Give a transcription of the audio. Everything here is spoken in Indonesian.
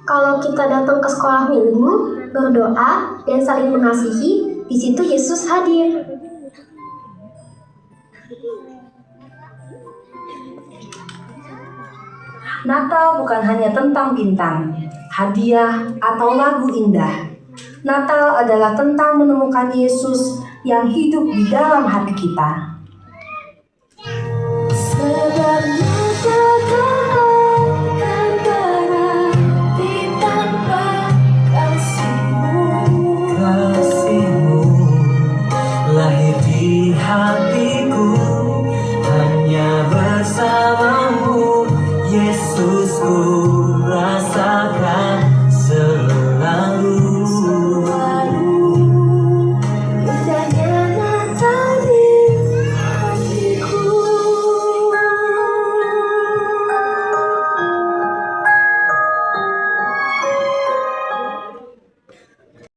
Kalau kita datang ke sekolah minggu, berdoa, dan saling mengasihi, di situ Yesus hadir. Natal bukan hanya tentang bintang, hadiah, atau lagu indah. Natal adalah tentang menemukan Yesus yang hidup di dalam hati kita. Sebab Natal